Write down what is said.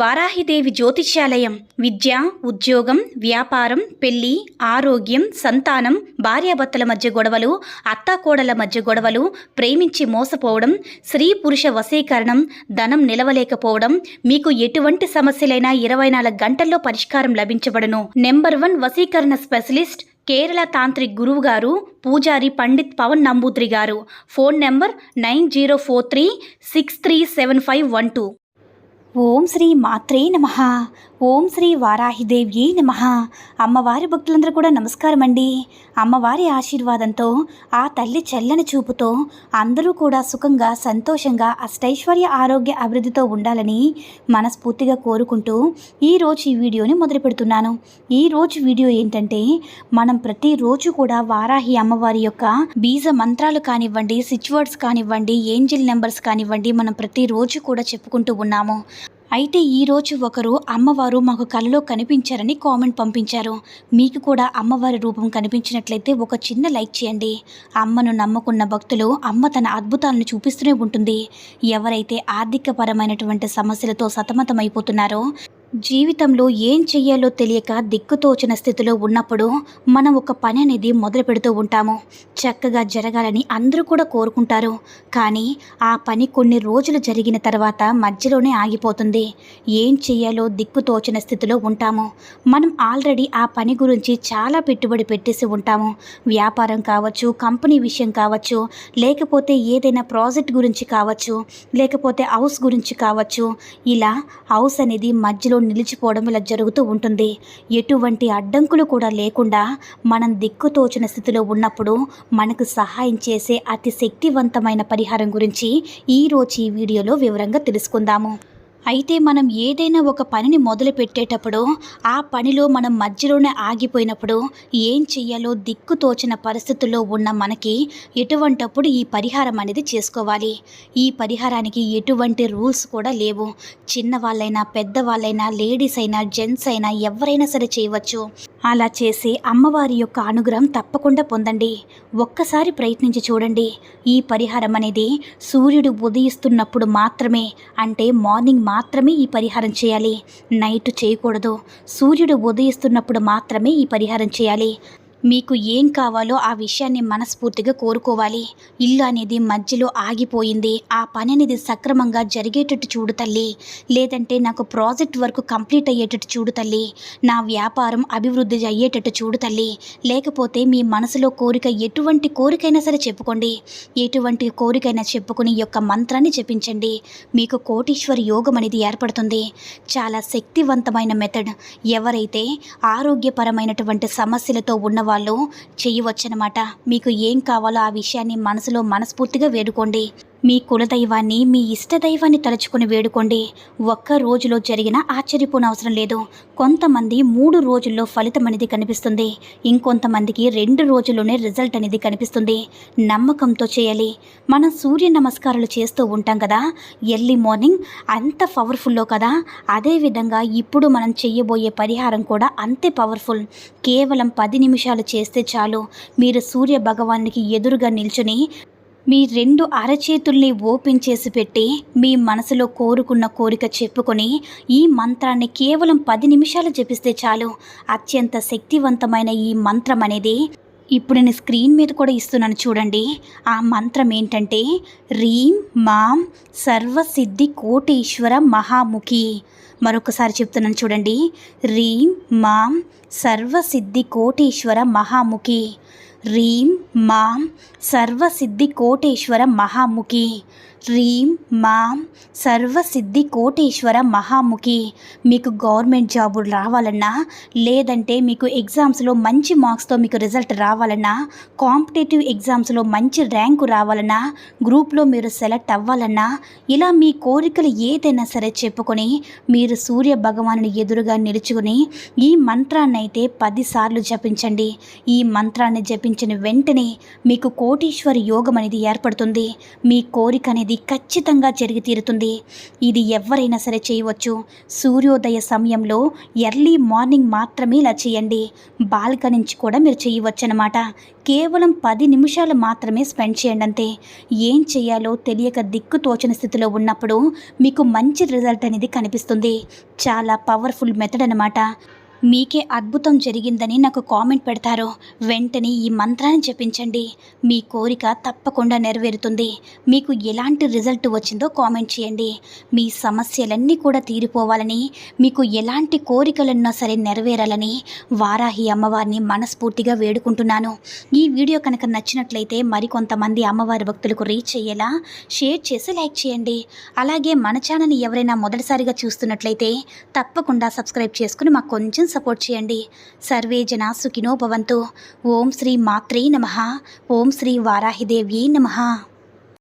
వారాహిదేవి జ్యోతిష్యాలయం విద్య, ఉద్యోగం, వ్యాపారం, పెళ్లి, ఆరోగ్యం, సంతానం, భార్యాభర్తల మధ్య గొడవలు, అత్తాకోడల మధ్య గొడవలు, ప్రేమించి మోసపోవడం, స్త్రీ పురుష వశీకరణం, ధనం నిలవలేకపోవడం, మీకు ఎటువంటి సమస్యలైనా 24 గంటల్లో పరిష్కారం లభించబడును. నెంబర్ 1 వశీకరణ స్పెషలిస్ట్ కేరళ తాంత్రిక్ గురువు గారు పూజారి పండిత్ పవన్ నంబూద్రి గారు. Phone number 9043637512. ఓం శ్రీ మాత్రే నమః. ఓం శ్రీ వారాహిదేవ్యై నమః. అమ్మవారి భక్తులందరూ కూడా నమస్కారం అండి. అమ్మవారి ఆశీర్వాదంతో, ఆ తల్లి చల్లని చూపుతో అందరూ కూడా సుఖంగా, సంతోషంగా, అష్టైశ్వర్య, ఆరోగ్య అభివృద్ధితో ఉండాలని మనస్ఫూర్తిగా కోరుకుంటూ ఈరోజు ఈ వీడియోని మొదలు పెడుతున్నాను. ఈరోజు వీడియో ఏంటంటే, మనం ప్రతిరోజు కూడా వారాహి అమ్మవారి యొక్క బీజ మంత్రాలు కానివ్వండి, స్విచ్ వర్డ్స్ కానివ్వండి, ఏంజిల్ నెంబర్స్ కానివ్వండి, మనం ప్రతిరోజు కూడా చెప్పుకుంటూ ఉన్నాము. అయితే ఈరోజు ఒకరు అమ్మవారు మాకు కలలో కనిపించారని కామెంట్ పంపించారు. మీకు కూడా అమ్మవారి రూపం కనిపించినట్లయితే ఒక చిన్న లైక్ చేయండి. అమ్మను నమ్ముకున్న భక్తులు అమ్మ తన అద్భుతాలను చూపిస్తూనే ఉంటుంది. ఎవరైతే ఆర్థికపరమైనటువంటి సమస్యలతో సతమతమైపోతున్నారో, జీవితంలో ఏం చెయ్యాలో తెలియక దిక్కుతోచిన స్థితిలో ఉన్నప్పుడు మనం ఒక పని అనేది మొదలు పెడుతూ ఉంటాము. చక్కగా జరగాలని అందరూ కూడా కోరుకుంటారు. కానీ ఆ పని కొన్ని రోజులు జరిగిన తర్వాత మధ్యలోనే ఆగిపోతుంది. ఏం చెయ్యాలో దిక్కుతోచిన స్థితిలో ఉంటాము. మనం ఆల్రెడీ ఆ పని గురించి చాలా పెట్టుబడి పెట్టేసి ఉంటాము. వ్యాపారం కావచ్చు, కంపెనీ విషయం కావచ్చు, లేకపోతే ఏదైనా ప్రాజెక్ట్ గురించి కావచ్చు, లేకపోతే హౌస్ గురించి కావచ్చు. ఇలా హౌస్ అనేది మధ్యలో నిలిచిపోవడం ఇలా జరుగుతూ ఉంటుంది. ఎటువంటి అడ్డంకులు కూడా లేకుండా మనం దిక్కుతోచిన స్థితిలో ఉన్నప్పుడు మనకు సహాయం చేసే అతి శక్తివంతమైన పరిహారం గురించి ఈరోజు ఈ వీడియోలో వివరంగా తెలుసుకుందాము. అయితే మనం ఏదైనా ఒక పనిని మొదలు పెట్టేటప్పుడు, ఆ పనిలో మనం మధ్యలోనే ఆగిపోయినప్పుడు ఏం చెయ్యాలో దిక్కుతోచిన పరిస్థితుల్లో ఉన్న మనకి ఎటువంటప్పుడు ఈ పరిహారం అనేది చేసుకోవాలి. ఈ పరిహారానికి ఎటువంటి రూల్స్ కూడా లేవు. చిన్నవాళ్ళైనా, పెద్దవాళ్ళైనా, లేడీస్ అయినా, జెంట్స్ అయినా ఎవరైనా సరే చేయవచ్చు. అలా చేసి అమ్మవారి యొక్క అనుగ్రహం తప్పకుండా పొందండి. ఒక్కసారి ప్రయత్నించి చూడండి. ఈ పరిహారం అనేది సూర్యుడు ఉదయిస్తున్నప్పుడు మాత్రమే, అంటే మార్నింగ్ మాత్రమే ఈ పరిహారం చేయాలి. నైట్ చేయకూడదు. సూర్యుడు ఉదయిస్తున్నప్పుడు మాత్రమే ఈ పరిహారం చేయాలి. మీకు ఏం కావాలో ఆ విషయాన్ని మనస్ఫూర్తిగా కోరుకోవాలి. ఇల్లు అనేది మధ్యలో ఆగిపోయింది, ఆ పని అనేది సక్రమంగా జరిగేటట్టు చూడు తల్లి. లేదంటే నాకు ప్రాజెక్ట్ వర్క్ కంప్లీట్ అయ్యేటట్టు చూడు తల్లి. నా వ్యాపారం అభివృద్ధి అయ్యేటట్టు చూడు తల్లి. లేకపోతే మీ మనసులో కోరిక, ఎటువంటి కోరికైనా సరే చెప్పుకోండి. ఎటువంటి కోరికైనా చెప్పుకుని ఈ యొక్క మంత్రాన్ని జపించండి. మీకు కోటీశ్వరి యోగం అనేది ఏర్పడుతుంది. చాలా శక్తివంతమైన మెథడ్. ఎవరైతే ఆరోగ్యపరమైనటువంటి సమస్యలతో ఉన్నవాళ్ళు చేయవచ్చనమాట. మీకు ఏం కావాలో ఆ విషయాన్ని మనసులో మనస్ఫూర్తిగా వేడుకోండి. మీ కులదైవాన్ని, మీ ఇష్టదైవాన్ని తలుచుకుని వేడుకోండి. ఒక్క రోజులో జరిగినా ఆశ్చర్యపోనవసరం లేదు. కొంతమంది 3 రోజుల్లో ఫలితం అనేది కనిపిస్తుంది. ఇంకొంతమందికి 2 రోజుల్లోనే రిజల్ట్ అనేది కనిపిస్తుంది. నమ్మకంతో చేయాలి. మనం సూర్య నమస్కారాలు చేస్తూ ఉంటాం కదా, ఎర్లీ మార్నింగ్, అంత పవర్ఫుల్లో కదా. అదేవిధంగా ఇప్పుడు మనం చెయ్యబోయే పరిహారం కూడా అంతే పవర్ఫుల్. కేవలం 10 నిమిషాలు చేస్తే చాలు. మీరు సూర్య భగవానికి ఎదురుగా నిల్చుని మీ 2 అరచేతుల్ని ఓపెన్ చేసి పెట్టి మీ మనసులో కోరుకున్న కోరిక చెప్పుకొని ఈ మంత్రాన్ని కేవలం 10 నిమిషాలు జపిస్తే చాలు. అత్యంత శక్తివంతమైన ఈ మంత్రం అనేది ఇప్పుడు నేను స్క్రీన్ మీద కూడా ఇస్తున్నాను చూడండి. ఆ మంత్రం ఏంటంటే, హ్రీం మాం సర్వసిద్ధి కోటీశ్వర మహాముఖి. మరొకసారి చెప్తున్నాను చూడండి. హ్రీం మాం సర్వసిద్ధి కోటీశ్వర మహాముఖి. హ్రీం మాం సర్వసిద్ధి కోటేశ్వర మహాముఖి. హ్రీం మాం సర్వసిద్ధి కోటేశ్వర మహాముఖి. మీకు గవర్నమెంట్ జాబు రావాలన్నా, లేదంటే మీకు ఎగ్జామ్స్లో మంచి మార్క్స్తో మీకు రిజల్ట్ రావాలన్నా, కాంపిటేటివ్ ఎగ్జామ్స్లో మంచి ర్యాంకు రావాలన్నా, గ్రూప్లో మీరు సెలెక్ట్ అవ్వాలన్నా, ఇలా మీ కోరికలు ఏదైనా సరే చెప్పుకొని మీరు సూర్య భగవానుని ఎదురుగా నిలుచుకుని ఈ మంత్రాన్ని అయితే 10 సార్లు జపించండి. ఈ మంత్రాన్ని జపించిన వెంటనే మీకు కోటీశ్వర యోగం అనేది ఏర్పడుతుంది. మీ కోరిక అనేది అనేది ఖచ్చితంగా జరిగి తీరుతుంది. ఇది ఎవరైనా సరే చేయవచ్చు. సూర్యోదయ సమయంలో ఎర్లీ మార్నింగ్ మాత్రమే ఇలా చేయండి. బాల్కనీ నుంచి కూడా మీరు చేయవచ్చు అన్నమాట. కేవలం 10 నిమిషాలు మాత్రమే స్పెండ్ చేయండి అంతే. ఏం చేయాలో తెలియక దిక్కు తోచని స్థితిలో ఉన్నప్పుడు మీకు మంచి రిజల్ట్ అనేది కనిపిస్తుంది. చాలా పవర్ఫుల్ మెథడ్ అన్నమాట. మీకే అద్భుతం జరిగిందని నాకు కామెంట్ పెడతారు. వెంటనే ఈ మంత్రాన్ని జపించండి. మీ కోరిక తప్పకుండా నెరవేరుతుంది. మీకు ఎలాంటి రిజల్ట్ వచ్చిందో కామెంట్ చేయండి. మీ సమస్యలన్నీ కూడా తీరిపోవాలని, మీకు ఎలాంటి కోరికలున్నా సరే నెరవేరాలని వారాహి అమ్మవారిని మనస్ఫూర్తిగా వేడుకుంటున్నాను. ఈ వీడియో కనుక నచ్చినట్లయితే మరికొంతమంది అమ్మవారి భక్తులకు రీచ్ అయ్యేలా షేర్ చేసి లైక్ చేయండి. అలాగే మన ఛానల్ని ఎవరైనా మొదటిసారిగా చూస్తున్నట్లయితే తప్పకుండా సబ్స్క్రైబ్ చేసుకుని మాకు కొంచెం సపోర్ట్ చేయండి. సర్వే జనా సుఖినో భవంతు. ఓం శ్రీ మాత్రే నమః. ఓం శ్రీ వారాహిదేవ్యై నమః.